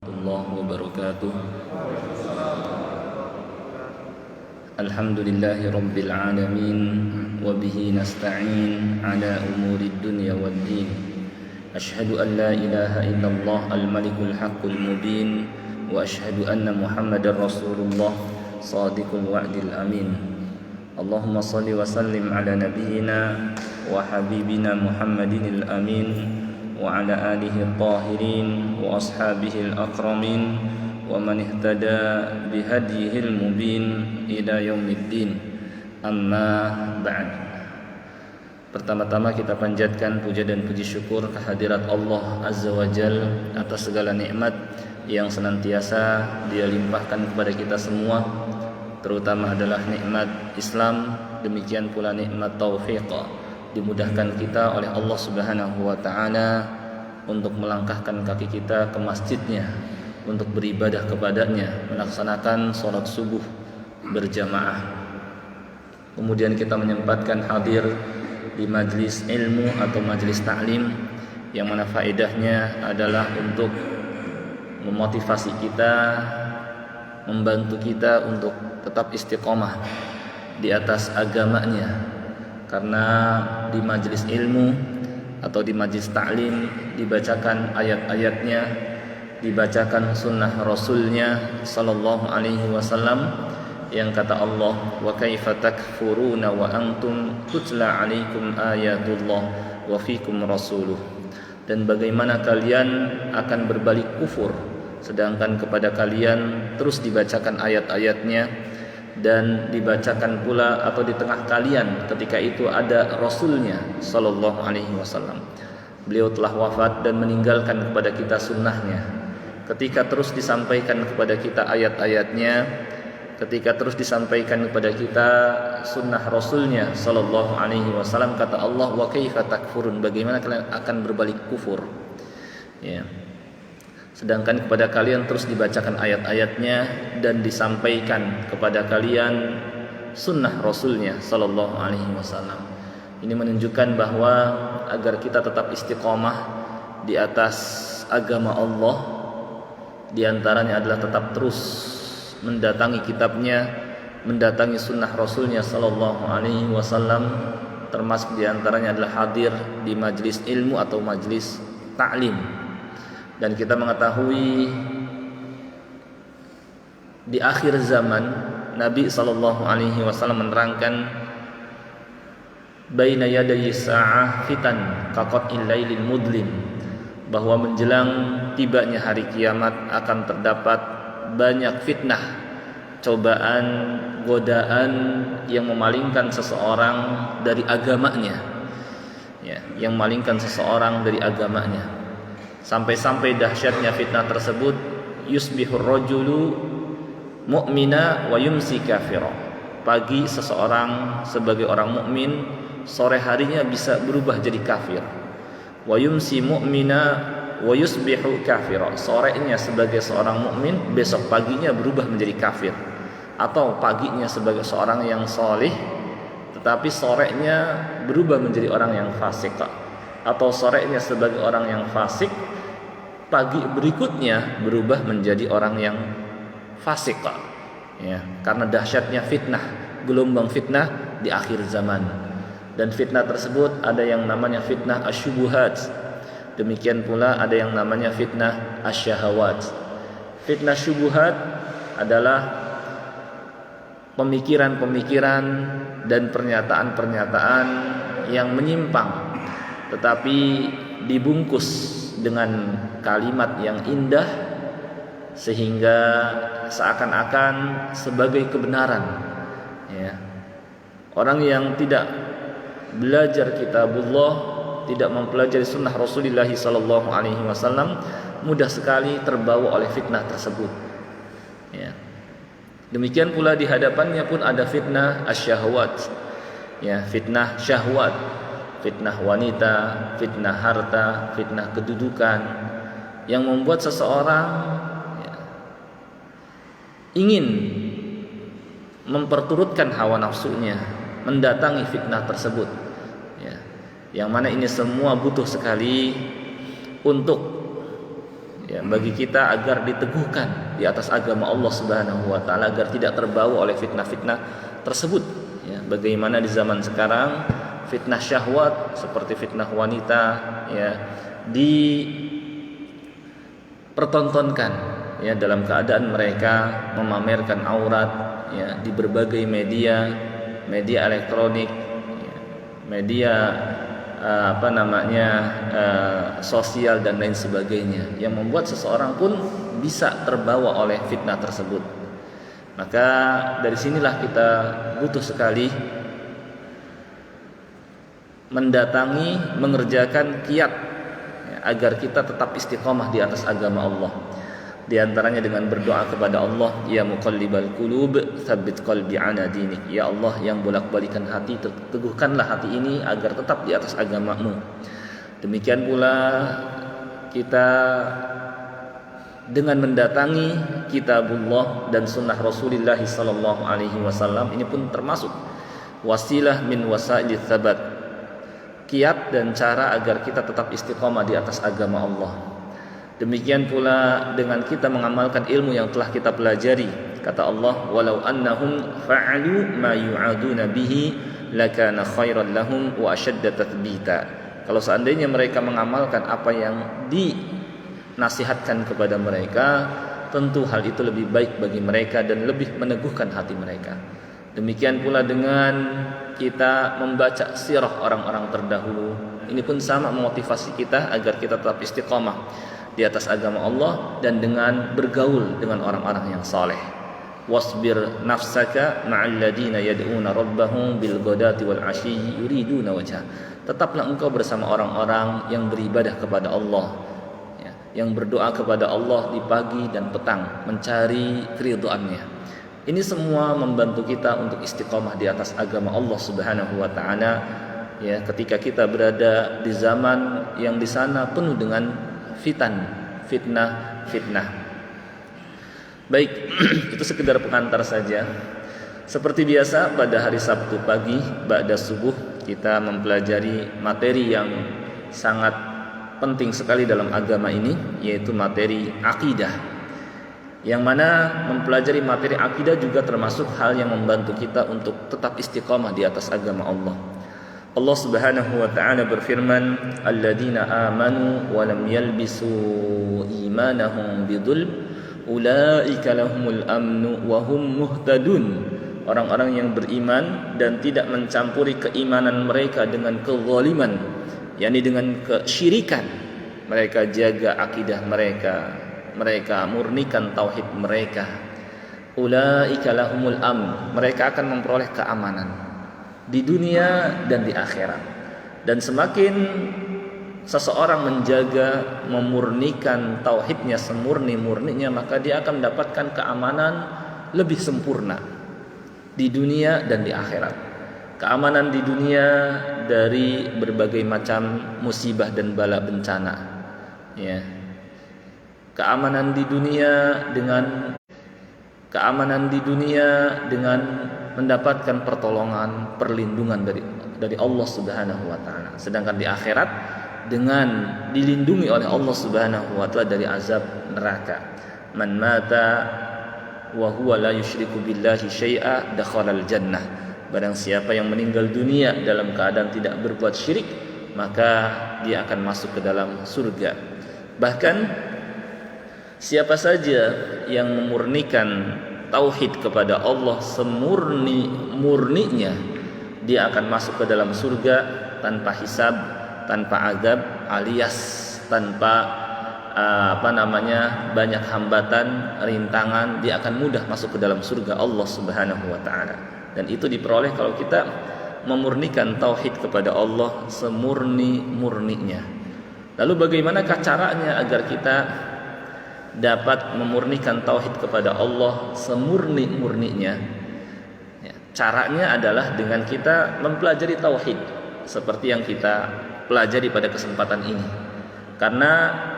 الله وبركاته. الحمد لله رب العالمين وبه نستعين على أمور الدنيا والدين. أشهد أن لا إله إلا الله الملك الحق المبين، وأشهد أن محمد رسول الله صادق الوعد الأمين. اللهم صل وسلم على نبينا وحبيبنا محمد الأمين وعلى آله الطاهرين وأصحابه الأكرمين ومن اهتدى بهديه المبين إلى يوم الدين. Amma ba'd. Pertama-tama kita panjatkan puja dan puji syukur kehadirat Allah Azza wa Jal atas segala nikmat yang senantiasa Dia limpahkan kepada kita semua, terutama adalah nikmat Islam, demikian pula nikmat taufiq, dimudahkan kita oleh Allah Subhanahu wa taala untuk melangkahkan kaki kita ke masjidnya untuk beribadah kepadanya, melaksanakan sholat subuh berjamaah. Kemudian kita menyempatkan hadir di majlis ilmu atau majlis ta'lim yang mana faedahnya adalah untuk memotivasi kita, membantu kita untuk tetap istiqomah di atas agamanya. Karena di majlis ilmu atau di majlis ta'lim dibacakan ayat-ayatnya, dibacakan sunnah Rasulnya sallallahu alaihi wasallam, yang kata Allah, wa kaifa takfuruna wa antum tutla alaikum ayatullah wa fikum rasuluh. Dan bagaimana kalian akan berbalik kufur sedangkan kepada kalian terus dibacakan ayat-ayatnya dan dibacakan pula atau di tengah kalian ketika itu ada Rasulnya sallallahu alaihi wasallam. Beliau telah wafat dan meninggalkan kepada kita sunnahnya. Ketika terus disampaikan kepada kita ayat-ayatnya, ketika terus disampaikan kepada kita sunnah Rasulnya sallallahu alaihi wasallam, kata Allah, wa kaifa takfurun, bagaimana kalian akan berbalik kufur, ya. Sedangkan kepada kalian terus dibacakan ayat-ayatnya dan disampaikan kepada kalian sunnah Rasulnya sallallahu alaihi wasallam. Ini menunjukkan bahwa agar kita tetap istiqomah di atas agama Allah, di antaranya adalah tetap terus mendatangi kitabnya, mendatangi sunnah Rasulnya sallallahu alaihi wasallam, termasuk di antaranya adalah hadir di majlis ilmu atau majlis ta'lim. Dan kita mengetahui di akhir zaman Nabi sallallahu alaihi wasallam menerangkan baina yaday sa'ah fitan kaqat'il lailil mudlim, bahwa menjelang tibanya hari kiamat akan terdapat banyak fitnah, cobaan, godaan yang memalingkan seseorang dari agamanya, ya, yang memalingkan seseorang dari agamanya. Sampai-sampai dahsyatnya fitnah tersebut, yusbihur rajulu mu'mina wa yumsi kafira. Pagi seseorang sebagai orang mukmin, sore harinya bisa berubah jadi kafir. Wa yumsi mu'mina wa yusbihu kafira. Sorenya sebagai seorang mukmin, besok paginya berubah menjadi kafir. Atau paginya sebagai seorang yang soleh, tetapi sorenya berubah menjadi orang yang fasik. Atau sorenya sebagai orang yang fasik, pagi berikutnya berubah menjadi orang yang fasik, ya, karena dahsyatnya fitnah, gelombang fitnah di akhir zaman. Dan fitnah tersebut ada yang namanya fitnah asyubuhat, demikian pula ada yang namanya fitnah asyahawat. Fitnah syubuhat adalah pemikiran-pemikiran dan pernyataan-pernyataan yang menyimpang, tetapi dibungkus dengan kalimat yang indah sehingga seakan-akan sebagai kebenaran, ya. Orang yang tidak belajar kitabullah, tidak mempelajari sunnah Rasulullah sallallahu alaihi wasallam, mudah sekali terbawa oleh fitnah tersebut, ya. Demikian pula di hadapannya pun ada fitnah asyahwat, ya, fitnah syahwat, fitnah wanita, fitnah harta, fitnah kedudukan, yang membuat seseorang, ya, ingin memperturutkan hawa nafsunya, mendatangi fitnah tersebut, ya. Yang mana ini semua butuh sekali untuk ya, bagi kita agar diteguhkan di atas agama Allah Subhanahu wa taala, agar tidak terbawa oleh fitnah-fitnah tersebut. Ya, bagaimana di zaman sekarang fitnah syahwat seperti fitnah wanita ya dipertontonkan ya dalam keadaan mereka memamerkan aurat ya di berbagai media elektronik ya, media sosial dan lain sebagainya, yang membuat seseorang pun bisa terbawa oleh fitnah tersebut. Maka dari sinilah kita butuh sekali mendatangi, mengerjakan kiat ya, agar kita tetap istiqomah di atas agama Allah. Di antaranya dengan berdoa kepada Allah, ya muqallibal qulub, tsabbit qalbi ala dinik. Ya Allah yang bolak-balikan hati, teguhkanlah hati ini agar tetap di atas agamamu. Demikian pula kita dengan mendatangi kitabullah dan sunnah Rasulullah sallallahu alaihi wasallam, ini pun termasuk wasilah min wasailit tsabat, kiat dan cara agar kita tetap istiqomah di atas agama Allah. Demikian pula dengan kita mengamalkan ilmu yang telah kita pelajari. Kata Allah, walau annahum fa'alu ma yu'aduna bihi lakana khairan lahum wa ashadda tathbita. Kalau seandainya mereka mengamalkan apa yang dinasihatkan kepada mereka, tentu hal itu lebih baik bagi mereka dan lebih meneguhkan hati mereka. Demikian pula dengan kita membaca sirah orang-orang terdahulu, ini pun sama memotivasi kita agar kita tetap istiqomah di atas agama Allah, dan dengan bergaul dengan orang-orang yang saleh. Wasbir nafsaka ma'al ladina yad'una rabbahum bil ghadati wal 'ashyi yuriduna wajha. Tetaplah engkau bersama orang-orang yang beribadah kepada Allah ya, yang berdoa kepada Allah di pagi dan petang mencari keridhaannya. Ini semua membantu kita untuk istiqomah di atas agama Allah Subhanahu wa taala ya, ketika kita berada di zaman yang di sana penuh dengan fitnah. Baik, itu sekedar pengantar saja. Seperti biasa pada hari Sabtu pagi ba'da subuh kita mempelajari materi yang sangat penting sekali dalam agama ini, yaitu materi akidah. Yang mana mempelajari materi akidah juga termasuk hal yang membantu kita untuk tetap istiqamah di atas agama Allah. Allah Subhanahu wa ta'ala berfirman, alladzina amanu wa lam yalbisu imanahum bidzulm ulaika lahumul amnu wa hum muhtadun. Orang-orang yang beriman dan tidak mencampuri keimanan mereka dengan kezaliman, yakni dengan kesyirikan. Mereka jaga akidah mereka murnikan tauhid mereka. Ulaika lahumul amn, mereka akan memperoleh keamanan di dunia dan di akhirat. Dan semakin seseorang menjaga, memurnikan tauhidnya semurni-murninya, maka dia akan mendapatkan keamanan lebih sempurna di dunia dan di akhirat. Keamanan di dunia dari berbagai macam musibah dan bala bencana ya. Keamanan di dunia dengan mendapatkan pertolongan, perlindungan dari Allah Subhanahu wa taala. Sedangkan di akhirat dengan dilindungi oleh Allah Subhanahu wa taala dari azab neraka. Man mata wa huwa la yusyriku billahi syai'a dakhalal jannah. Barang siapa yang meninggal dunia dalam keadaan tidak berbuat syirik, maka dia akan masuk ke dalam surga. Bahkan siapa saja yang memurnikan tauhid kepada Allah semurni-murninya, dia akan masuk ke dalam surga tanpa hisab, tanpa azab, alias tanpa banyak hambatan, rintangan. Dia akan mudah masuk ke dalam surga Allah Subhanahu wa taala. Dan itu diperoleh kalau kita memurnikan tauhid kepada Allah semurni-murninya. Lalu bagaimanakah caranya agar kita dapat memurnikan tauhid kepada Allah semurni-murninya ya, caranya adalah dengan kita mempelajari tauhid seperti yang kita pelajari pada kesempatan ini. Karena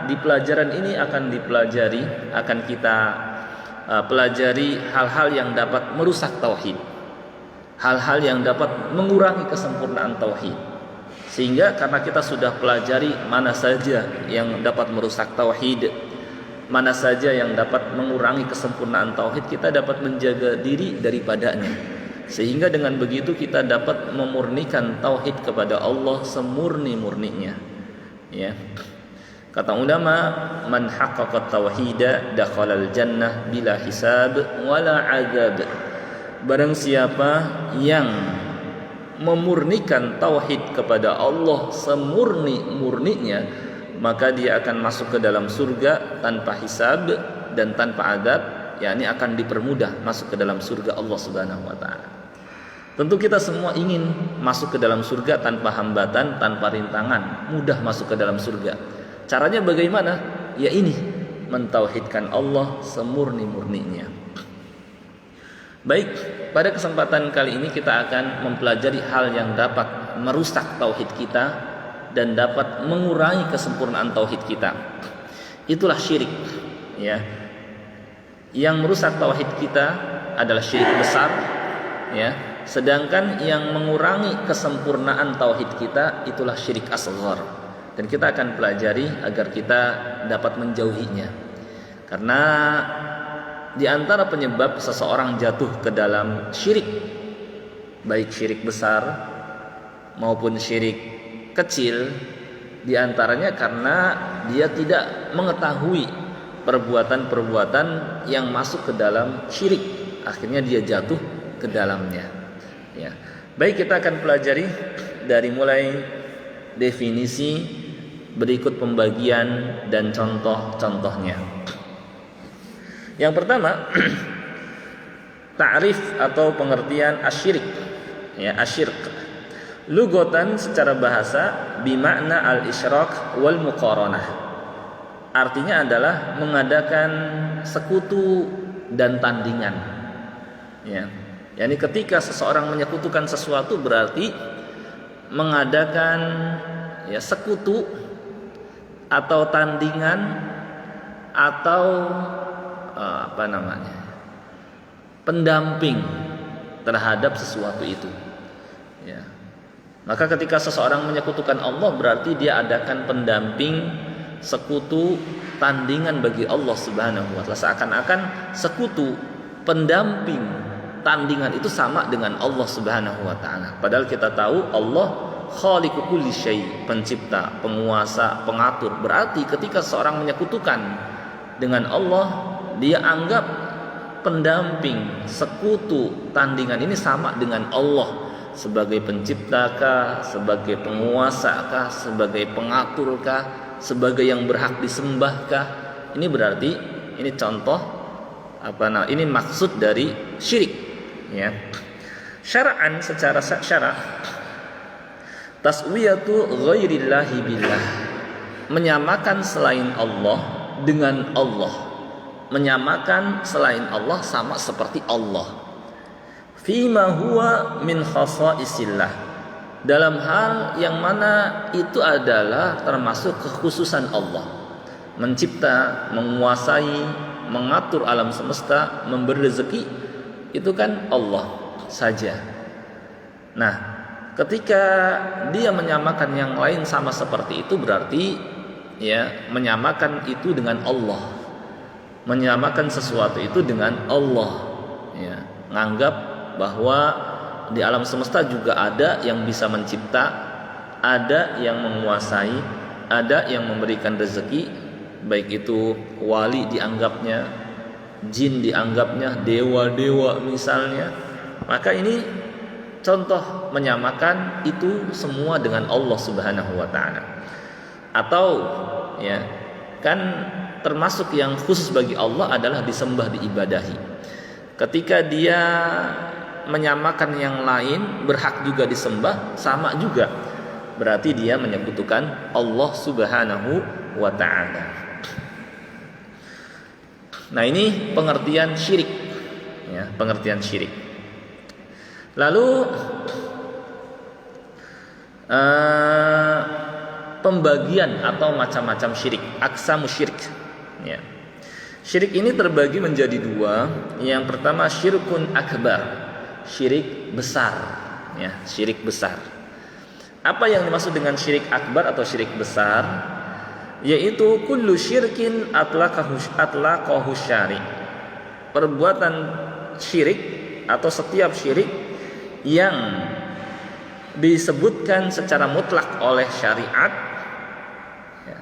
di pelajaran ini akan kita pelajari hal-hal yang dapat merusak tauhid, hal-hal yang dapat mengurangi kesempurnaan tauhid. Sehingga karena kita sudah pelajari mana saja yang dapat merusak tauhid, mana saja yang dapat mengurangi kesempurnaan tauhid, kita dapat menjaga diri daripadanya. Sehingga dengan begitu kita dapat memurnikan tauhid kepada Allah semurni-murninya. Ya. Kata ulama, man haqqaqa tauhida dakhalal jannah bila hisab wala azab. Barang siapa yang memurnikan tauhid kepada Allah semurni-murninya, maka dia akan masuk ke dalam surga tanpa hisab dan tanpa adab, yakni akan dipermudah masuk ke dalam surga Allah Subhanahu wa taala. Tentu kita semua ingin masuk ke dalam surga tanpa hambatan, tanpa rintangan, mudah masuk ke dalam surga. Caranya bagaimana? Ya ini, mentauhidkan Allah semurni-murninya. Baik, pada kesempatan kali ini kita akan mempelajari hal yang dapat merusak tauhid kita dan dapat mengurangi kesempurnaan tauhid kita. Itulah syirik, ya. Yang merusak tauhid kita adalah syirik besar, ya. Sedangkan yang mengurangi kesempurnaan tauhid kita itulah syirik asghar. Dan kita akan pelajari agar kita dapat menjauhinya. Karena di antara penyebab seseorang jatuh ke dalam syirik, baik syirik besar maupun syirik kecil, di antaranya karena dia tidak mengetahui perbuatan-perbuatan yang masuk ke dalam syirik, akhirnya dia jatuh ke dalamnya. Ya. Baik, kita akan pelajari dari mulai definisi, berikut pembagian dan contoh-contohnya. Yang pertama, ta'rif atau pengertian asyirik. Ya, asyirk. Lugatan secara bahasa bimakna al-isyrak wal muqaranah. Artinya adalah mengadakan sekutu dan tandingan. Ya. Yani ketika seseorang menyekutukan sesuatu berarti mengadakan ya sekutu atau tandingan atau pendamping terhadap sesuatu itu. Ya. Maka ketika seseorang menyekutukan Allah berarti dia adakan pendamping, sekutu, tandingan bagi Allah Subhanahu wa taala. Seakan-akan sekutu, pendamping, tandingan itu sama dengan Allah Subhanahu wa taala. Padahal kita tahu Allah khaliqu kulli syai', pencipta, penguasa, pengatur. Berarti ketika seorang menyekutukan dengan Allah, dia anggap pendamping, sekutu, tandingan ini sama dengan Allah sebagai penciptakah, sebagai penguasakah, sebagai pengaturkah, sebagai yang berhak disembahkah. Ini berarti ini contoh ini maksud dari syirik, ya. Syara'an, secara syara' taswiyatu ghairillahi billah, menyamakan selain Allah dengan Allah, menyamakan selain Allah sama seperti Allah. Fima huwa min khasaisillah, dalam hal yang mana itu adalah termasuk kekhususan Allah. Mencipta, menguasai, mengatur alam semesta, memberi rezeki, itu kan Allah saja. Nah, ketika dia menyamakan yang lain sama seperti itu berarti ya menyamakan itu dengan Allah, menyamakan sesuatu itu dengan Allah, ya, nganggap bahwa di alam semesta juga ada yang bisa mencipta, ada yang menguasai, ada yang memberikan rezeki, baik itu wali dianggapnya, jin dianggapnya, dewa-dewa misalnya. Maka ini contoh menyamakan itu semua dengan Allah Subhanahu wa taala. Atau ya, kan termasuk yang khusus bagi Allah adalah disembah, diibadahi. Ketika dia menyamakan yang lain berhak juga disembah, sama juga. Berarti dia menyekutukan Allah Subhanahu wa taala. Nah, ini pengertian syirik, ya, pengertian syirik. Lalu pembagian atau macam-macam syirik, aqsamu syirik, ya. Syirik ini terbagi menjadi dua. Yang pertama syirkun akbar, syirik besar, ya, syirik besar. Apa yang dimaksud dengan syirik akbar atau syirik besar? yaitu kullu syirkin atlaqahu syari'. Perbuatan syirik atau setiap syirik yang disebutkan secara mutlak oleh syariat ya,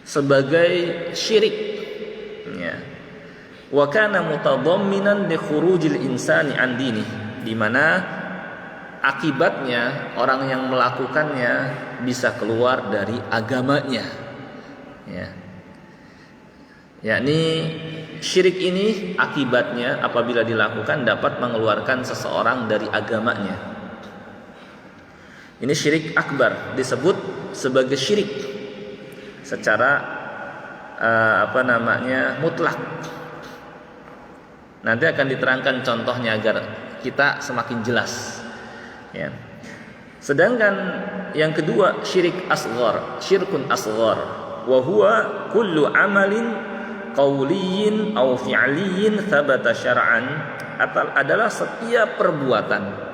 sebagai syirik ya. Wa kana mutadamminan li khurujil insani an dinih, di mana akibatnya orang yang melakukannya bisa keluar dari agamanya ya. Yakni syirik ini akibatnya apabila dilakukan dapat mengeluarkan seseorang dari agamanya. Ini syirik akbar, disebut sebagai syirik secara mutlak. Nanti akan diterangkan contohnya agar kita semakin jelas ya. Sedangkan yang kedua syirik asghar, syirkun asghar, wa huwa kullu amalin qawliyin aw fi'liyin thabata syar'an, adalah setiap perbuatan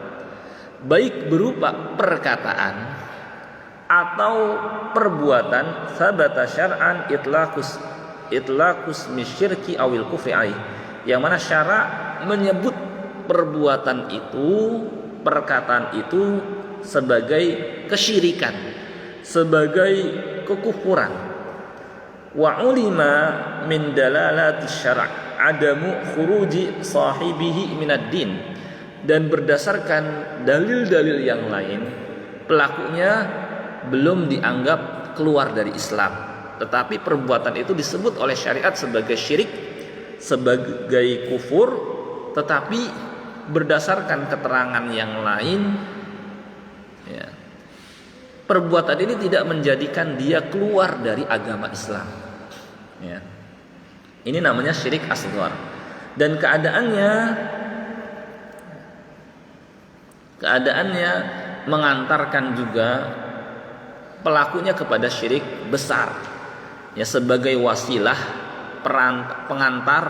baik berupa perkataan atau perbuatan thabata syar'an itlaqus misyirki awil kufri, yang mana syara' menyebut perbuatan itu, perkataan itu sebagai kesyirikan, sebagai kekufuran. Wa ulima min dalalati syara' adamu khuruji sahibihi minad din, dan berdasarkan dalil-dalil yang lain pelakunya belum dianggap keluar dari Islam, tetapi perbuatan itu disebut oleh syariat sebagai syirik, sebagai kufur, tetapi berdasarkan keterangan yang lain ya, perbuatan ini tidak menjadikan dia keluar dari agama Islam ya. Ini namanya syirik asghar, dan keadaannya mengantarkan juga pelakunya kepada syirik besar ya, sebagai wasilah pengantar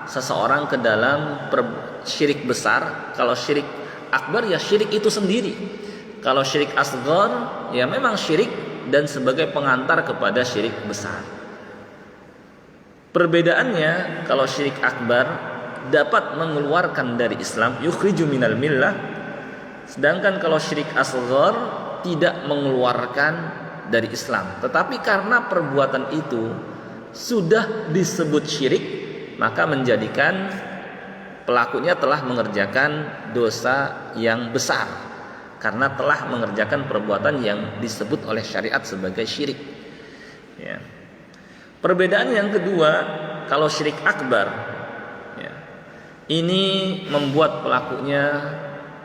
seseorang ke dalam syirik besar. Kalau syirik akbar ya syirik itu sendiri. Kalau syirik asghar ya memang syirik dan sebagai pengantar kepada syirik besar. Perbedaannya, kalau syirik akbar dapat mengeluarkan dari Islam, yukhriju minal millah, sedangkan kalau syirik asghar tidak mengeluarkan dari Islam. Tetapi karena perbuatan itu sudah disebut syirik, maka menjadikan pelakunya telah mengerjakan dosa yang besar karena telah mengerjakan perbuatan yang disebut oleh syariat sebagai syirik ya. Perbedaan yang kedua, kalau syirik akbar ya, ini membuat pelakunya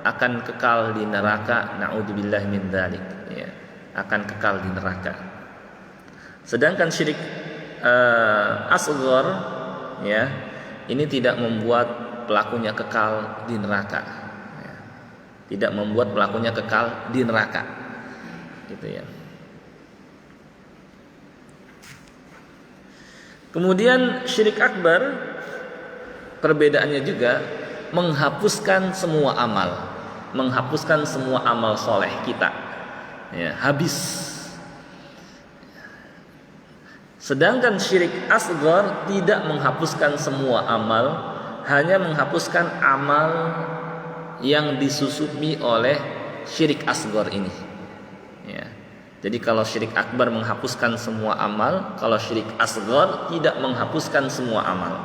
akan kekal di neraka, naudzubillah min dzalik ya, akan kekal di neraka. Sedangkan syirik asghar ya, ini tidak membuat pelakunya kekal di neraka ya. Tidak membuat pelakunya kekal di neraka gitu ya. Kemudian syirik akbar perbedaannya juga menghapuskan semua amal soleh kita ya, habis. Sedangkan syirik asghar tidak menghapuskan semua amal, hanya menghapuskan amal yang disusupi oleh syirik asghar ini ya. Jadi kalau syirik akbar menghapuskan semua amal, kalau syirik asghar tidak menghapuskan semua amal.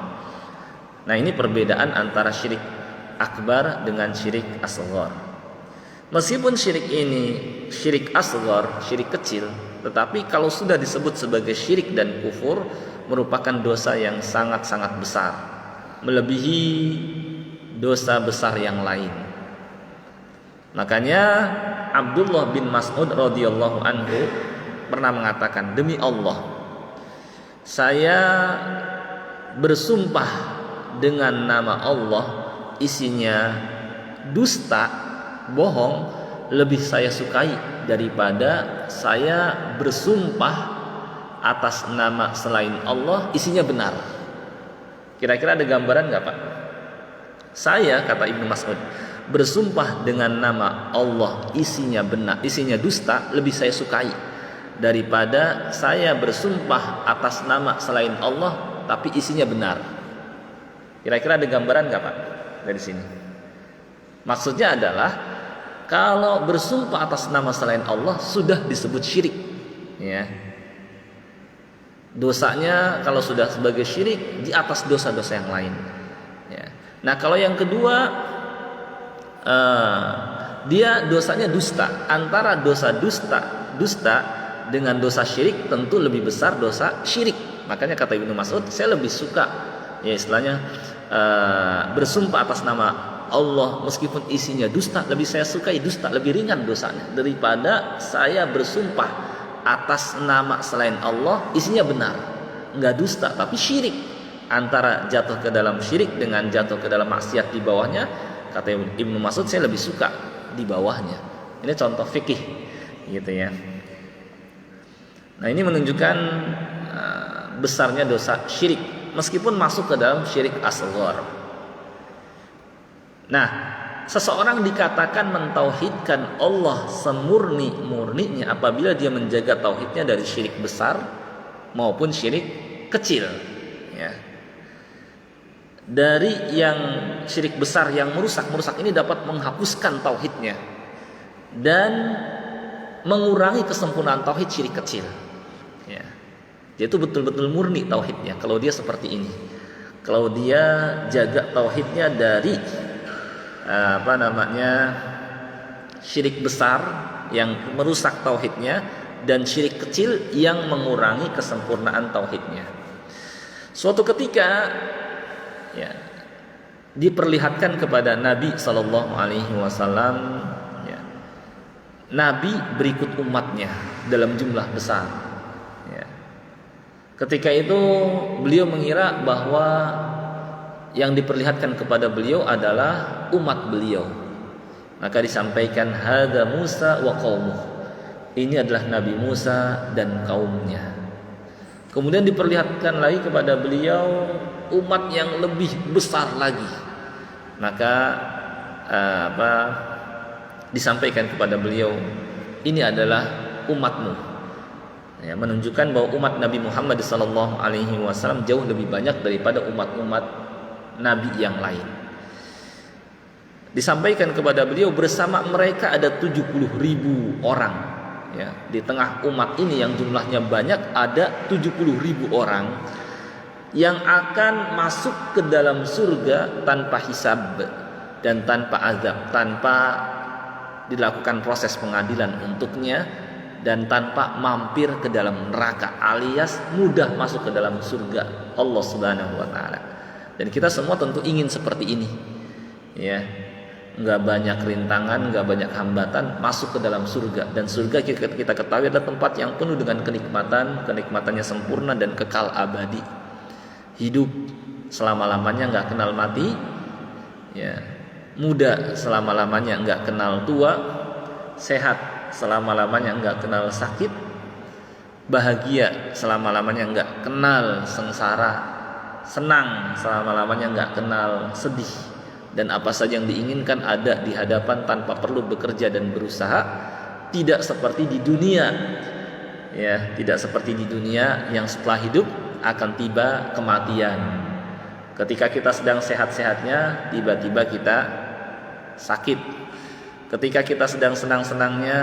Nah, ini perbedaan antara syirik akbar dengan syirik asghar. Meskipun syirik ini syirik asghar, syirik kecil, tetapi kalau sudah disebut sebagai syirik dan kufur, merupakan dosa yang sangat-sangat besar, melebihi dosa besar yang lain. Makanya Abdullah bin Mas'ud radhiyallahu anhu pernah mengatakan, demi Allah, saya bersumpah dengan nama Allah, isinya dusta, bohong, lebih saya sukai daripada saya bersumpah atas nama selain Allah, isinya benar. Kira-kira ada gambaran nggak Pak? Saya, kata Ibnu Mas'ud, bersumpah dengan nama Allah, isinya benar, isinya dusta, lebih saya sukai daripada saya bersumpah atas nama selain Allah tapi isinya benar. Kira-kira ada gambaran nggak Pak dari sini? Maksudnya adalah kalau bersumpah atas nama selain Allah sudah disebut syirik, ya. Dosanya kalau sudah sebagai syirik di atas dosa-dosa yang lain, ya. Nah kalau yang kedua, dia dosanya dusta. Antara dosa dusta dengan dosa syirik tentu lebih besar dosa syirik. Makanya kata Ibnu Mas'ud, saya lebih suka, ya istilahnya, bersumpah atas nama Allah meskipun isinya dusta, lebih saya sukai dusta, lebih ringan dosanya daripada saya bersumpah atas nama selain Allah isinya benar, enggak dusta tapi syirik. Antara jatuh ke dalam syirik dengan jatuh ke dalam maksiat di bawahnya, kata Ibnu Mas'ud, saya lebih suka di bawahnya. Ini contoh fikih gitu ya. Nah ini menunjukkan besarnya dosa syirik meskipun masuk ke dalam syirik asghar. Nah, seseorang dikatakan mentauhidkan Allah semurni-murninya apabila dia menjaga tauhidnya dari syirik besar maupun syirik kecil, ya. Dari yang syirik besar yang merusak ini dapat menghapuskan tauhidnya dan mengurangi kesempurnaan tauhid syirik kecil, ya. Dia itu betul-betul murni tauhidnya kalau dia seperti ini. Kalau dia jaga tauhidnya dari syirik besar yang merusak tauhidnya dan syirik kecil yang mengurangi kesempurnaan tauhidnya. Suatu ketika, ya, diperlihatkan kepada Nabi Sallallahu Alaihi Wasallam, ya, Nabi berikut umatnya dalam jumlah besar. Ya. Ketika itu beliau mengira bahwa yang diperlihatkan kepada beliau adalah umat beliau. Maka disampaikan hadza Musa wa qaumuh. Ini adalah Nabi Musa dan kaumnya. Kemudian diperlihatkan lagi kepada beliau umat yang lebih besar lagi. Maka disampaikan kepada beliau ini adalah umatmu. Ya, menunjukkan bahwa umat Nabi Muhammad SAW jauh lebih banyak daripada umat-umat Nabi yang lain. Disampaikan kepada beliau bersama mereka ada 70.000 orang, ya. Di tengah umat ini yang jumlahnya banyak ada 70.000 orang yang akan masuk ke dalam surga tanpa hisab dan tanpa azab, tanpa dilakukan proses pengadilan untuknya dan tanpa mampir ke dalam neraka, alias mudah masuk ke dalam surga Allah Subhanahu wa taala. Dan kita semua tentu ingin seperti ini, ya, nggak banyak rintangan, nggak banyak hambatan, masuk ke dalam surga. Dan surga kita ketahui adalah tempat yang penuh dengan kenikmatan, kenikmatannya sempurna dan kekal abadi. Hidup selama-lamanya nggak kenal mati, ya, muda selama-lamanya nggak kenal tua, sehat selama-lamanya nggak kenal sakit, bahagia selama-lamanya nggak kenal sengsara, senang selama-lamanya nggak kenal sedih, dan apa saja yang diinginkan ada di hadapan tanpa perlu bekerja dan berusaha. Tidak seperti di dunia, ya, tidak seperti di dunia yang setelah hidup akan tiba kematian. Ketika kita sedang sehat-sehatnya, tiba-tiba kita sakit. Ketika kita sedang senang-senangnya,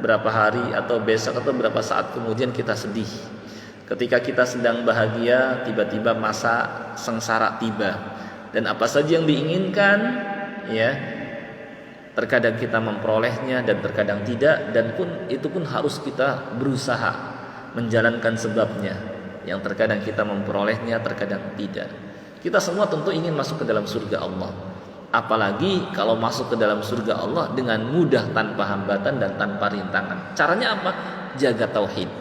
berapa hari atau besok atau berapa saat kemudian kita sedih. Ketika kita sedang bahagia, tiba-tiba masa sengsara tiba. Dan apa saja yang diinginkan, ya, terkadang kita memperolehnya dan terkadang tidak, dan itu pun harus kita berusaha menjalankan sebabnya. Yang terkadang kita memperolehnya, terkadang tidak. Kita semua tentu ingin masuk ke dalam surga Allah. Apalagi kalau masuk ke dalam surga Allah dengan mudah, tanpa hambatan dan tanpa rintangan. Caranya apa? Jaga tauhid,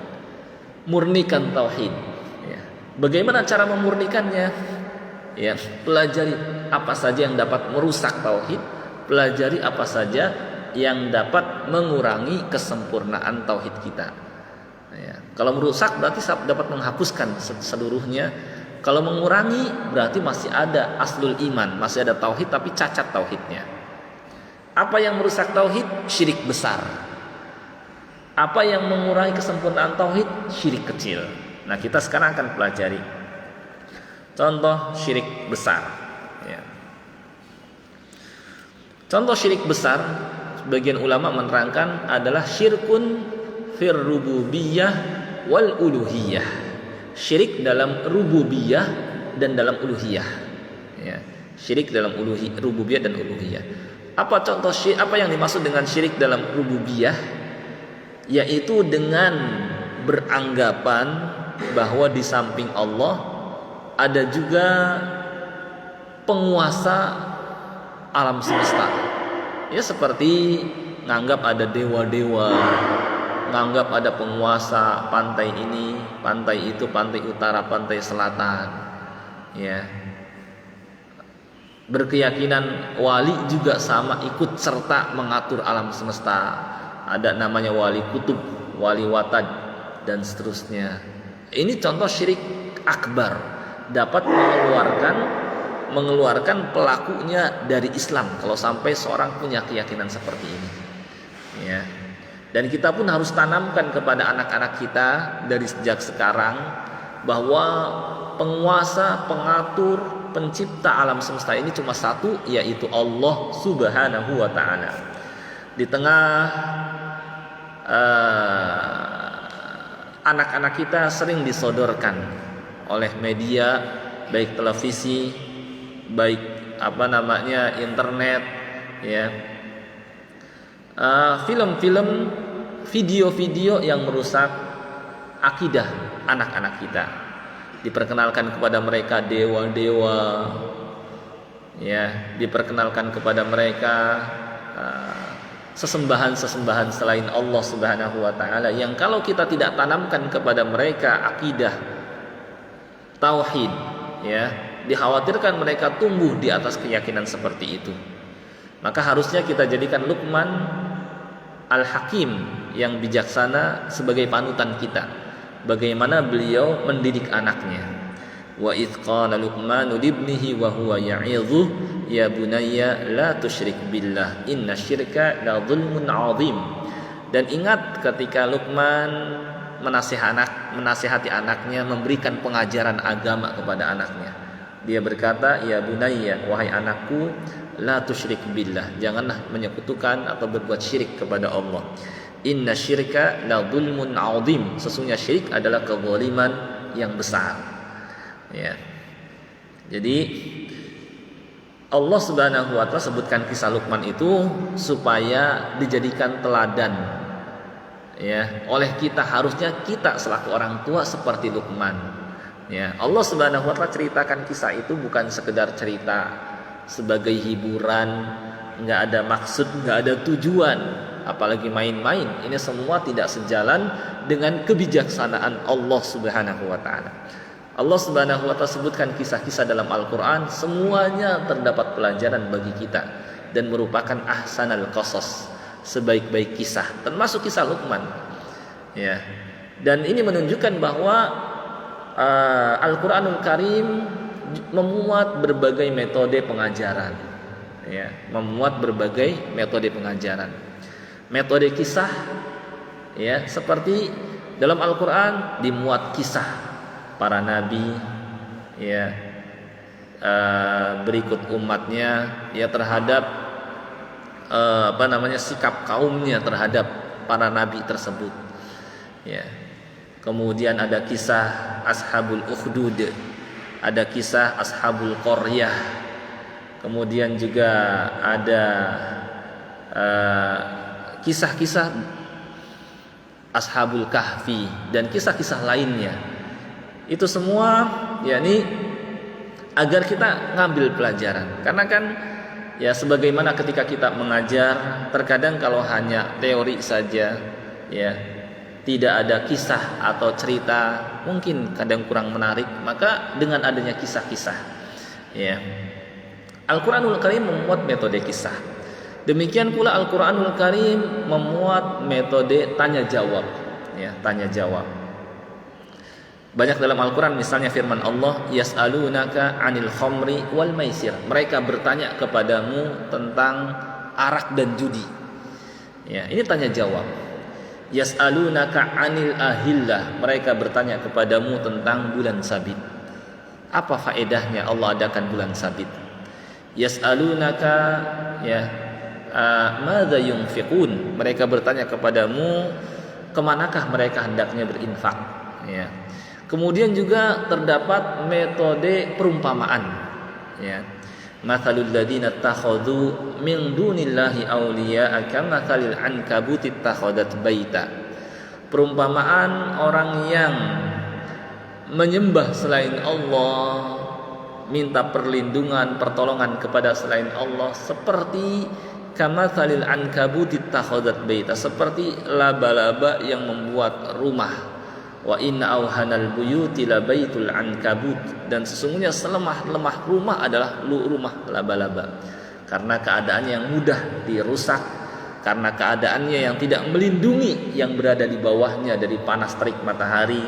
murnikan tauhid, ya. Bagaimana cara memurnikannya? Ya, pelajari apa saja yang dapat merusak tauhid, pelajari apa saja yang dapat mengurangi kesempurnaan tauhid kita. Ya, kalau merusak berarti dapat menghapuskan seluruhnya. Kalau mengurangi berarti masih ada aslul iman, masih ada tauhid tapi cacat tauhidnya. Apa yang merusak tauhid? Syirik besar. Apa yang mengurangi kesempurnaan tauhid? Syirik kecil. Nah, kita sekarang akan pelajari contoh syirik besar, ya. Contoh syirik besar, sebagian ulama menerangkan adalah syirkun fir rububiyah wal uluhiyah. Syirik dalam rububiyah dan dalam uluhiyah, ya. Syirik dalam rububiyah dan uluhiyah. Apa contoh syirik? Apa yang dimaksud dengan syirik dalam rububiyah? Yaitu dengan beranggapan bahwa di samping Allah ada juga penguasa alam semesta. Ya, seperti nganggap ada dewa-dewa, nganggap ada penguasa pantai ini, pantai itu, pantai utara, pantai selatan. Ya. Berkeyakinan wali juga sama ikut serta mengatur alam semesta. Ada namanya wali kutub, wali watad, dan seterusnya. Ini contoh syirik akbar, dapat mengeluarkan pelakunya dari Islam kalau sampai seorang punya keyakinan seperti ini, ya. Dan kita pun harus tanamkan kepada anak-anak kita dari sejak sekarang bahwa penguasa, pengatur, pencipta alam semesta ini cuma satu, yaitu Allah Subhanahu wa ta'ala. Di tengah anak-anak kita sering disodorkan oleh media, baik televisi, baik internet, ya, film-film, video-video yang merusak akidah anak-anak kita. Diperkenalkan kepada mereka dewa-dewa, ya, diperkenalkan kepada mereka sesembahan-sesembahan selain Allah Subhanahu wa ta'ala, yang kalau kita tidak tanamkan kepada mereka akidah tauhid, ya, dikhawatirkan mereka tumbuh di atas keyakinan seperti itu. Maka harusnya kita jadikan Luqman Al-Hakim yang bijaksana sebagai panutan kita, bagaimana beliau mendidik anaknya. Wa idz qala Luqmanu libnihi wa huwa ya'idhu ya bunayya la tusyrik billah innasyirka la dzulmun 'adzim. Dan ingat ketika Luqman menasihati anaknya, memberikan pengajaran agama kepada anaknya. Dia berkata, ya bunayya, wahai anakku, la tusyrik billah, janganlah menyekutukan atau berbuat syirik kepada Allah. Innasyirka la dzulmun 'adzim, sesungguhnya syirik adalah kezaliman yang besar. Ya. Jadi Allah Subhanahu wa ta'ala sebutkan kisah Luqman itu supaya dijadikan teladan, ya, oleh kita. Harusnya kita selaku orang tua seperti Luqman, ya. Allah Subhanahu wa ta'ala ceritakan kisah itu bukan sekedar cerita sebagai hiburan, enggak ada maksud, enggak ada tujuan, apalagi main-main. Ini semua tidak sejalan dengan kebijaksanaan Allah Subhanahu wa ta'ala. Allah Subhanahu wa ta'ala sebutkan kisah-kisah dalam Al-Quran, semuanya terdapat pelajaran bagi kita dan merupakan ahsanal qasas, sebaik-baik kisah, termasuk kisah Luqman, ya. Dan ini menunjukkan bahwa Al-Quranul Karim memuat berbagai metode pengajaran, ya, memuat berbagai metode pengajaran, metode kisah, ya, seperti dalam Al-Quran dimuat kisah para nabi, ya, berikut umatnya, ya, terhadap sikap kaumnya terhadap para nabi tersebut, ya. Kemudian ada kisah Ashabul Ukhdud, ada kisah Ashabul Qaryah, kemudian juga ada kisah-kisah Ashabul Kahfi dan kisah-kisah lainnya. Itu semua, yakni agar kita ngambil pelajaran. Karena kan, ya, sebagaimana ketika kita mengajar, terkadang kalau hanya teori saja, ya, tidak ada kisah atau cerita, mungkin kadang kurang menarik. Maka dengan adanya kisah-kisah, ya, Al-Quranul Karim memuat metode kisah. Demikian pula Al-Quranul Karim memuat metode tanya jawab, ya, tanya jawab. Banyak dalam Al-Quran, misalnya firman Allah, yas'alunaka 'anil khamri wal maisir, mereka bertanya kepadamu tentang arak dan judi, ya, ini tanya jawab. Yas'alunaka 'anil ahillah, mereka bertanya kepadamu tentang bulan sabit. Apa faedahnya Allah adakan bulan sabit? Yas'alunaka ya madza yunfiqun, mereka bertanya kepadamu kemanakah mereka hendaknya berinfak, ya. Kemudian juga terdapat metode perumpamaan, ya. Mathalul ladzina takhadhu min dunillahi awliya'a kamathalil ankabuti takhadat baita. Perumpamaan orang yang menyembah selain Allah, minta perlindungan, pertolongan kepada selain Allah, seperti kamathalil ankabuti takhadat baita, seperti laba-laba yang membuat rumah. Wa inna auhanal buyuti la baitul ankabut, dan sesungguhnya selemah-lemah rumah adalah rumah laba-laba, karena keadaannya yang mudah dirusak, karena keadaannya yang tidak melindungi yang berada di bawahnya dari panas terik matahari,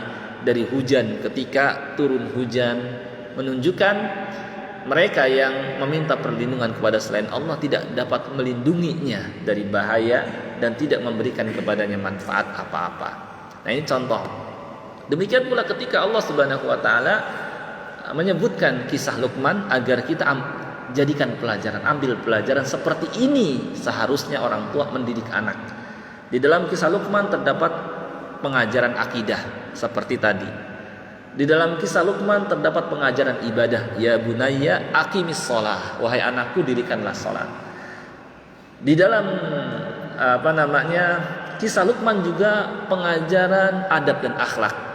dari hujan ketika turun hujan, menunjukkan mereka yang meminta perlindungan kepada selain Allah tidak dapat melindunginya dari bahaya dan tidak memberikan kepadanya manfaat apa-apa. Nah, ini contoh. Demikian pula ketika Allah Subhanahu wa taala menyebutkan kisah Luqman agar kita jadikan pelajaran, ambil pelajaran seperti ini seharusnya orang tua mendidik anak. Di dalam kisah Luqman terdapat pengajaran akidah seperti tadi. Di dalam kisah Luqman terdapat pengajaran ibadah, ya bunayya aqimis shalah, wahai anakku dirikanlah salat. Di dalam kisah Luqman juga pengajaran adab dan akhlak.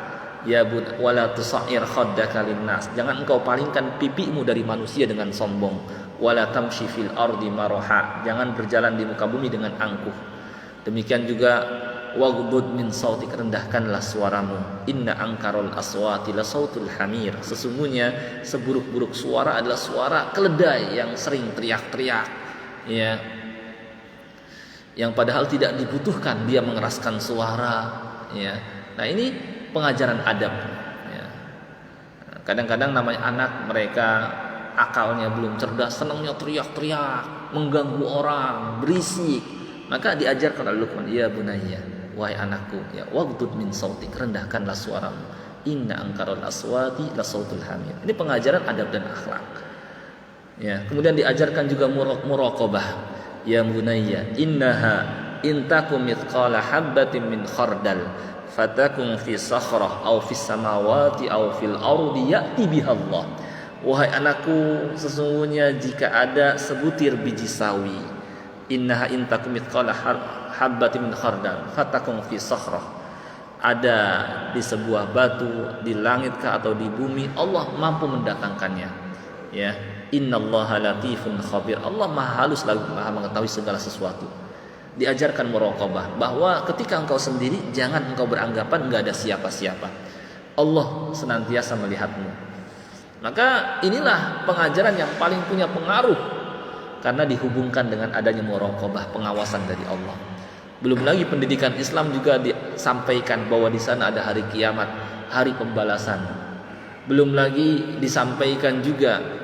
Ya bun wala tusair khaddaka linnas, jangan engkau palingkan pipimu dari manusia dengan sombong. Wala tamshi fil ardi maraha, jangan berjalan di muka bumi dengan angkuh. Demikian juga waghdud min sautik, rendahkanlah suaramu. Inna angkarul aswati la sautul hamir, sesungguhnya seburuk-buruk suara adalah suara keledai yang sering teriak-teriak, ya, yang padahal tidak dibutuhkan dia mengeraskan suara, ya. Nah, ini pengajaran adab, ya. Kadang-kadang namanya anak, mereka akalnya belum cerdas, senangnya teriak-teriak, mengganggu orang, berisik. Maka diajarkan oleh Luqman, ya bunayya, wahai anakku, ya waghdud min sautik, rendahkanlah suaramu. Inna angkarul aswati la sautul hamir. Ini pengajaran adab dan akhlak. Ya, kemudian diajarkan juga muraqabah. Ya bunayya, innaha intakum mithqala habbatin min khardal fatakun fi sakhrah aw fis samawati aw fil ardi ya'ti bihallah. Wahai anakku, sesungguhnya jika ada sebutir biji sawi, innaha intakum mithqala habbatin min khardal fatakun fi sakhrah, ada di sebuah batu, di langit kah atau di bumi, Allah mampu mendatangkannya, ya. Innallaha latifun khabir, Allah maha halus lagi maha mengetahui segala sesuatu. Diajarkan muraqabah, bahwa ketika engkau sendiri jangan engkau beranggapan enggak ada siapa-siapa. Allah senantiasa melihatmu. Maka inilah pengajaran yang paling punya pengaruh, karena dihubungkan dengan adanya muraqabah, pengawasan dari Allah. Belum lagi pendidikan Islam juga disampaikan bahwa di sana ada hari kiamat, hari pembalasan. Belum lagi disampaikan juga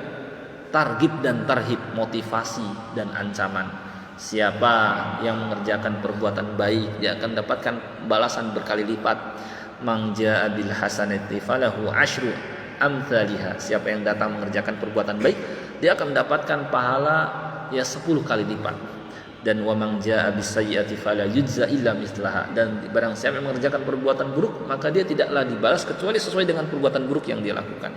targhib dan tarhib, motivasi dan ancaman. Siapa yang mengerjakan perbuatan baik, dia akan dapatkan balasan berkali lipat. Man jaa bil hasanati falahu asyru amsalihha. Siapa yang datang mengerjakan perbuatan baik, dia akan mendapatkan pahala 10 kali lipat. Dan wa man jaa bis sayyiati fala yujza illa mislaha. Dan barang siapa yang mengerjakan perbuatan buruk, maka dia tidaklah dibalas kecuali sesuai dengan perbuatan buruk yang dia lakukan.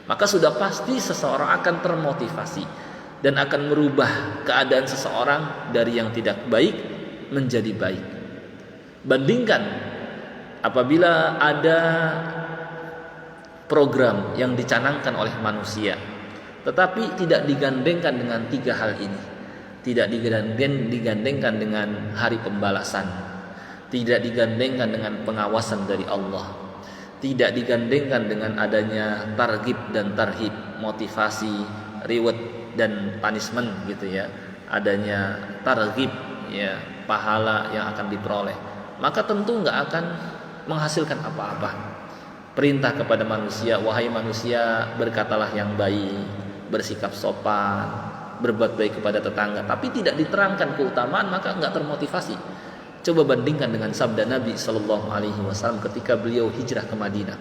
Maka sudah pasti seseorang akan termotivasi dan akan merubah keadaan seseorang dari yang tidak baik menjadi baik. Bandingkan apabila ada program yang dicanangkan oleh manusia, tetapi tidak digandengkan dengan 3 hal ini. Tidak digandengkan dengan hari pembalasan, tidak digandengkan dengan pengawasan dari Allah, tidak digandengkan dengan adanya targhib dan tarhib, motivasi, reward dan punishment gitu ya. Adanya targhib, ya, pahala yang akan diperoleh, maka tentu enggak akan menghasilkan apa-apa. Perintah kepada manusia, wahai manusia, berkatalah yang baik, bersikap sopan, berbuat baik kepada tetangga, tapi tidak diterangkan keutamaan, maka enggak termotivasi. Coba bandingkan dengan sabda Nabi Shallallahu Alaihi Wasallam ketika beliau hijrah ke Madinah.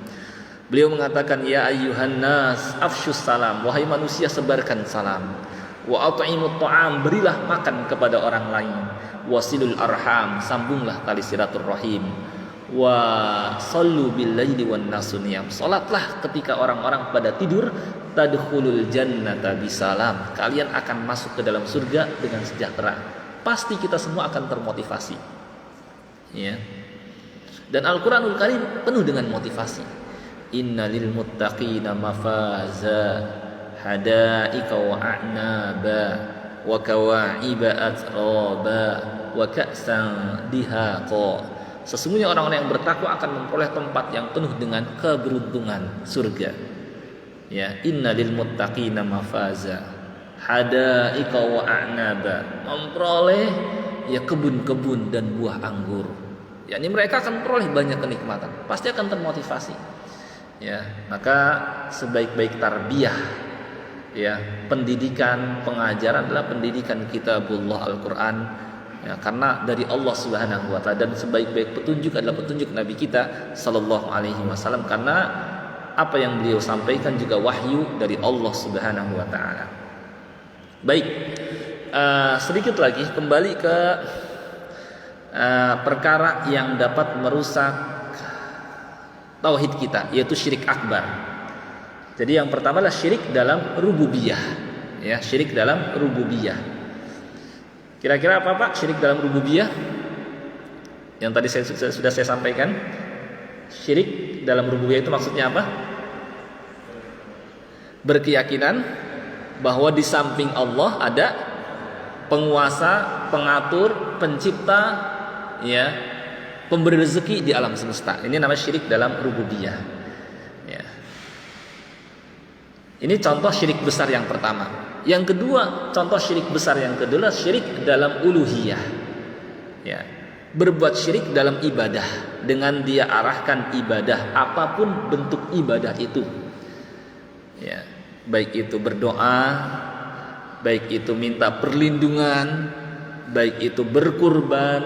Beliau mengatakan, ya ayyuhan nas afshus salam, wahai manusia sebarkan salam. Wa at'imut ta'am, berilah makan kepada orang lain. Wasilul arham, sambunglah tali silaturahim. Wa sallu bil laili wan nasu niyam, salatlah ketika orang-orang pada tidur. Tadkhulul jannata bisalam, kalian akan masuk ke dalam surga dengan sejahtera. Pasti kita semua akan termotivasi, ya. Dan Al-Qur'anul Karim penuh dengan motivasi. Innalil muttaqina mafaza hadaika wa a'naba wa kawa'iba atraba wa ka'san dihaqa. Sesungguhnya orang-orang yang bertakwa akan memperoleh tempat yang penuh dengan keberuntungan, surga. Ya, innalil muttaqina mafaza hadaika wa a'naba, memperoleh ya kebun-kebun dan buah anggur. Yakni mereka akan memperoleh banyak kenikmatan, pasti akan termotivasi. Ya, maka sebaik-baik tarbiyah, ya, pendidikan, pengajaran adalah pendidikan kitabullah Al-Qur'an. Ya, karena dari Allah Subhanahu wa taala, dan sebaik-baik petunjuk adalah petunjuk Nabi kita sallallahu alaihi wasallam, karena apa yang beliau sampaikan juga wahyu dari Allah Subhanahu wa taala. Baik, sedikit lagi kembali ke perkara yang dapat merusak tauhid kita, yaitu syirik akbar. Jadi yang pertama adalah syirik dalam rububiyah, ya, syirik dalam rububiyah. Kira-kira apa Pak syirik dalam rububiyah? Yang tadi sudah saya sampaikan. Syirik dalam rububiyah itu maksudnya apa? Berkeyakinan bahwa di samping Allah ada penguasa, pengatur, pencipta, ya, pemberi rezeki di alam semesta. Ini namanya syirik dalam rububiyah. Ya. Ini contoh syirik besar yang pertama. Yang kedua, contoh syirik besar yang kedua, syirik dalam uluhiyah. Ya, berbuat syirik dalam ibadah dengan dia arahkan ibadah apapun bentuk ibadah itu. Ya, baik itu berdoa, baik itu minta perlindungan, baik itu berkurban,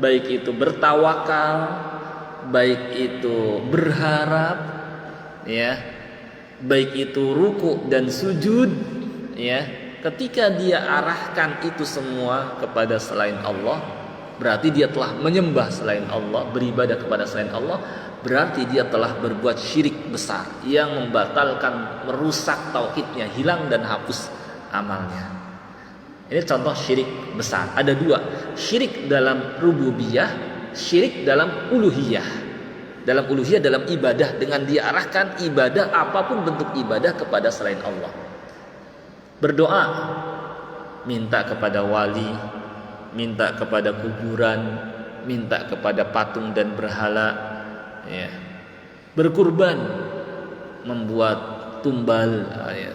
baik itu bertawakal, baik itu berharap, ya, baik itu ruku dan sujud. Ya, ketika dia arahkan itu semua kepada selain Allah, berarti dia telah menyembah selain Allah, beribadah kepada selain Allah, berarti dia telah berbuat syirik besar yang membatalkan, merusak tauhidnya, hilang dan hapus amalnya. Ini contoh syirik besar. Ada dua, syirik dalam rububiyah, syirik dalam uluhiyah. Dalam uluhiyah, dalam ibadah, dengan dia arahkan ibadah apapun bentuk ibadah kepada selain Allah. Berdoa, minta kepada wali, minta kepada kuburan, minta kepada patung dan berhala, ya. Berkurban, membuat tumbal, ya,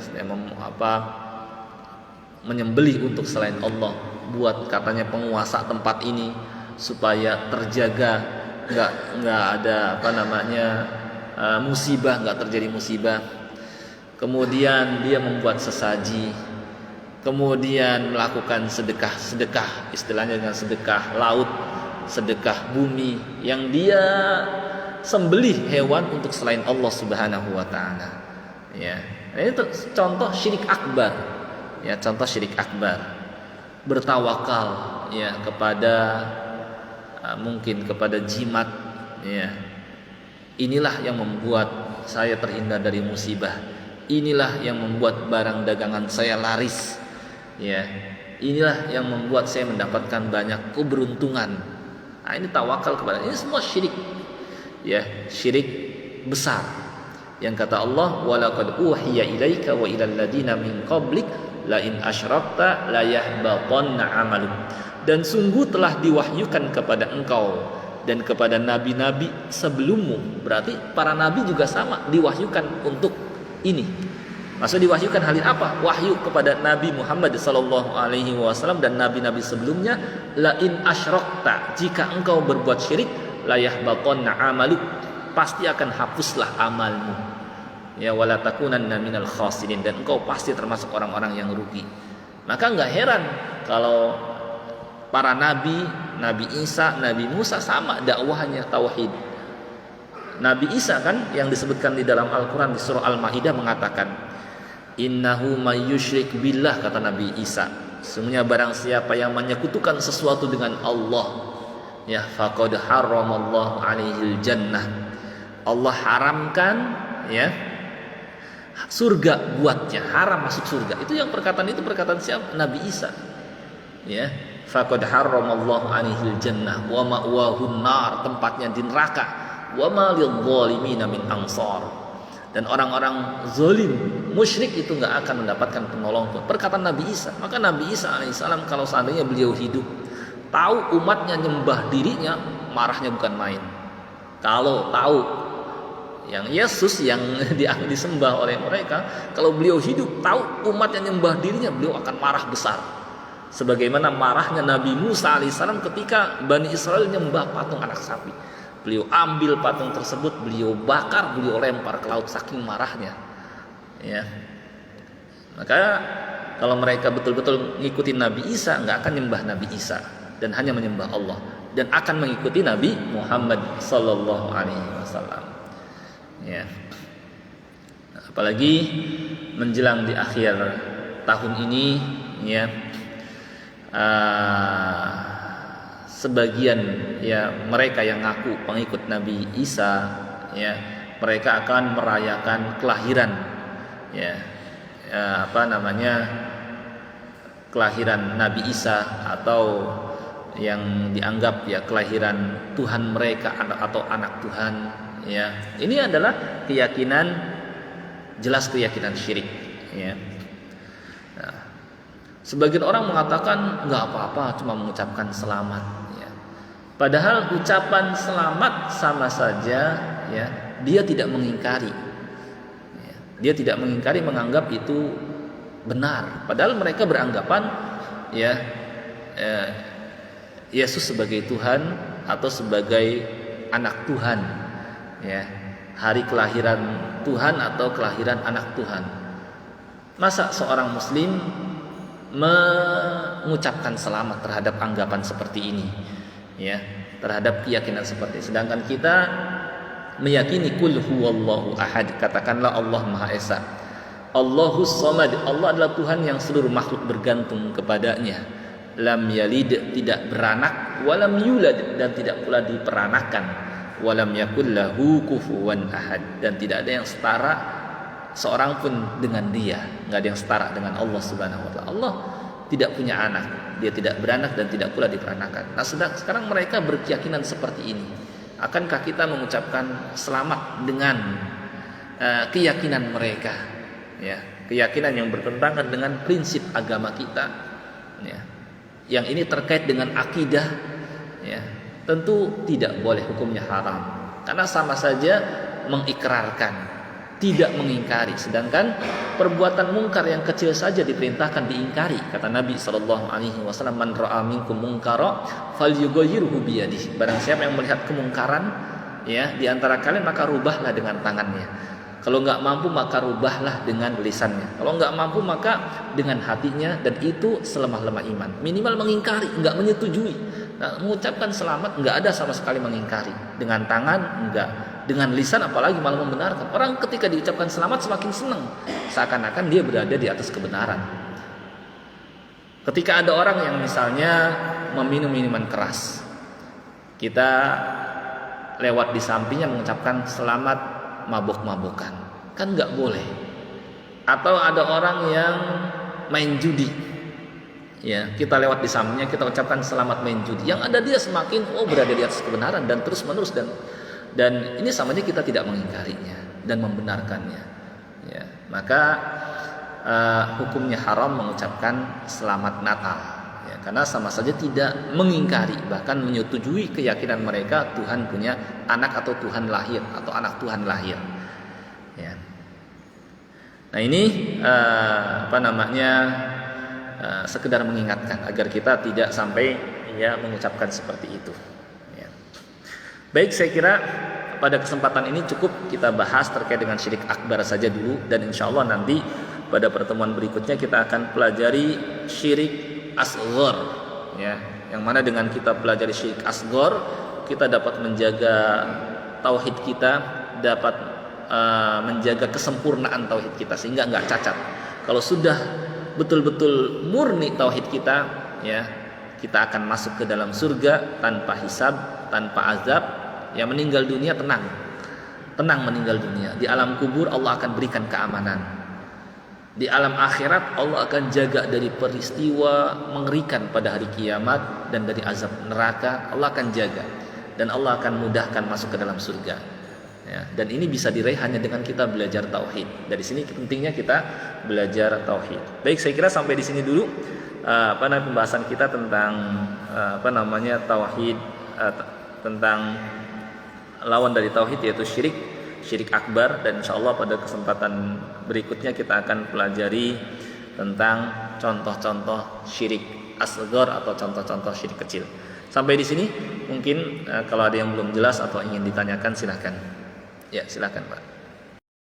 menyembelih untuk selain Allah, buat katanya penguasa tempat ini supaya terjaga, nggak ada musibah, nggak terjadi musibah. Kemudian dia membuat sesaji, kemudian melakukan sedekah, istilahnya dengan sedekah laut, sedekah bumi, yang dia sembelih hewan untuk selain Allah Subhanahu wa taala. Ya, ini contoh syirik akbar. Ya, contoh syirik akbar. Bertawakal, ya, kepada mungkin kepada jimat, ya. Inilah yang membuat saya terhindar dari musibah. Inilah yang membuat barang dagangan saya laris, ya. Inilah yang membuat saya mendapatkan banyak keberuntungan. Nah, ini tawakal kepada, ini semua syirik, ya, syirik besar. Yang kata Allah, walaqad uhiya ilaika wa ilal ladina min qablik la in asyrakta la yahbatanna 'amaluk. Dan sungguh telah diwahyukan kepada engkau dan kepada nabi-nabi sebelummu. Berarti para nabi juga sama diwahyukan untuk ini. Maksud diwahyukan hal apa? Wahyu kepada Nabi Muhammad sallallahu alaihi wasallam dan nabi-nabi sebelumnya, la in asyrakta, jika engkau berbuat syirik, la yahbatanna 'amaluk, pasti akan hapuslah amalmu. Ya, wala takunanna minal khasirin, dan engkau pasti termasuk orang-orang yang rugi. Maka enggak heran kalau para nabi Nabi Isa, Nabi Musa sama dakwahnya tauhid. Nabi Isa kan yang disebutkan di dalam Al-Quran di surah Al-Maidah mengatakan, innahu may yusyrik billah, kata Nabi Isa, sesungguhnya barang siapa yang menyekutukan sesuatu dengan Allah, ya faqad haramallahu alaihil jannah, Allah haramkan ya surga buatnya, haram masuk surga. Itu yang perkataan itu perkataan siapa? Nabi Isa. Ya, faqad haramallahu alaihil jannah wa ma'wahun nar, tempatnya di neraka, wa ma lidh-dhalimina min ansar. Dan orang-orang zalim, musyrik itu enggak akan mendapatkan penolong. Perkataan Nabi Isa. Maka Nabi Isa alaihissalam kalau seandainya beliau hidup, tahu umatnya nyembah dirinya, marahnya bukan main. Kalau tahu yang Yesus yang disembah oleh mereka, kalau beliau hidup tahu umat yang nyembah dirinya, beliau akan marah besar. Sebagaimana marahnya Nabi Musa alaihissalam ketika Bani Israel nyembah patung anak sapi. Beliau ambil patung tersebut, beliau bakar, beliau lempar ke laut saking marahnya. Ya. Maka kalau mereka betul-betul ngikutin Nabi Isa, nggak akan nyembah Nabi Isa dan hanya menyembah Allah, dan akan mengikuti Nabi Muhammad sallallahu alaihi wasallam. Ya. Apalagi menjelang di akhir tahun ini, ya, sebagian ya mereka yang ngaku pengikut Nabi Isa, ya, mereka akan merayakan kelahiran, ya, kelahiran Nabi Isa, atau yang dianggap ya kelahiran Tuhan mereka atau anak Tuhan. Ya, ini adalah keyakinan, jelas keyakinan syirik. Ya. Nah, sebagian orang mengatakan nggak apa-apa, cuma mengucapkan selamat. Ya. Padahal ucapan selamat sama saja, ya, dia tidak mengingkari. Ya. Dia tidak mengingkari, menganggap itu benar. Padahal mereka beranggapan, ya, Yesus sebagai Tuhan atau sebagai anak Tuhan. Ya, hari kelahiran Tuhan atau kelahiran anak Tuhan. Masa seorang muslim mengucapkan selamat terhadap anggapan seperti ini, ya, terhadap keyakinan seperti ini. Sedangkan kita meyakini kul huwallahu ahad, katakanlah Allah Maha Esa, Allahus Samad, Allah adalah Tuhan yang seluruh makhluk bergantung kepadanya, lam yalid, tidak beranak, walam yulad, dan tidak pula diperanakan, walam yakul lahu kufuwan ahad, dan tidak ada yang setara seorang pun dengan dia. Nggak ada yang setara dengan Allah Subhanahu wa taala. Allah tidak punya anak, dia tidak beranak dan tidak pula diperanakan. Nah, sekarang mereka berkeyakinan seperti ini. Akankah kita mengucapkan selamat dengan keyakinan mereka? Ya, keyakinan yang bertentangan dengan prinsip agama kita. Ya. Yang ini terkait dengan akidah, ya. Tentu tidak boleh, hukumnya haram, karena sama saja mengikrarkan, tidak mengingkari. Sedangkan perbuatan mungkar yang kecil saja diperintahkan diingkari. Kata Nabi SAW, man ra'a minkum munkara falyughayyirhu biyadihi. Barang siapa yang melihat kemungkaran, ya, di antara kalian, maka rubahlah dengan tangannya. Kalau nggak mampu maka rubahlah dengan lisannya. Kalau nggak mampu maka dengan hatinya, dan itu selemah-lemah iman. Minimal mengingkari, nggak menyetujui. Nah, mengucapkan selamat nggak ada sama sekali mengingkari. Dengan tangan enggak, dengan lisan apalagi malah membenarkan. Orang ketika diucapkan selamat semakin senang, seakan-akan dia berada di atas kebenaran. Ketika ada orang yang misalnya meminum minuman keras, kita lewat di sampingnya mengucapkan selamat mabok-mabokan, kan nggak boleh. Atau ada orang yang main judi, ya, kita lewat di sampingnya, kita ucapkan selamat main judi. Yang ada dia semakin berada di atas kebenaran, dan terus menerus, dan ini sama aja kita tidak mengingkarinya dan membenarkannya. Ya, maka hukumnya haram mengucapkan selamat Natal, ya, karena sama saja tidak mengingkari, bahkan menyetujui keyakinan mereka Tuhan punya anak atau Tuhan lahir atau anak Tuhan lahir. Ya. Nah, ini sekedar mengingatkan agar kita tidak sampai, ya, mengucapkan seperti itu. Ya. Baik, saya kira pada kesempatan ini cukup kita bahas terkait dengan syirik akbar saja dulu, dan insya Allah nanti pada pertemuan berikutnya kita akan pelajari syirik asghar, ya, Yang mana dengan kita pelajari syirik asghar, kita dapat menjaga tauhid kita, dapat menjaga kesempurnaan tauhid kita sehingga nggak cacat. Kalau sudah betul-betul murni tauhid kita, ya, kita akan masuk ke dalam surga tanpa hisab, tanpa azab. Ya, meninggal dunia tenang meninggal dunia. Di alam kubur Allah akan berikan keamanan. Di alam akhirat Allah akan jaga dari peristiwa mengerikan pada hari kiamat dan dari azab neraka. Allah akan jaga dan Allah akan mudahkan masuk ke dalam surga. Ya, dan ini bisa diraih hanya dengan kita belajar tauhid. Dari sini pentingnya kita belajar tauhid. Baik, saya kira sampai di sini dulu pembahasan kita tentang tauhid, tentang lawan dari tauhid yaitu syirik akbar, dan insyaallah pada kesempatan berikutnya kita akan pelajari tentang contoh-contoh syirik asghar atau contoh-contoh syirik kecil. Sampai di sini mungkin kalau ada yang belum jelas atau ingin ditanyakan silahkan. Ya, silahkan Pak.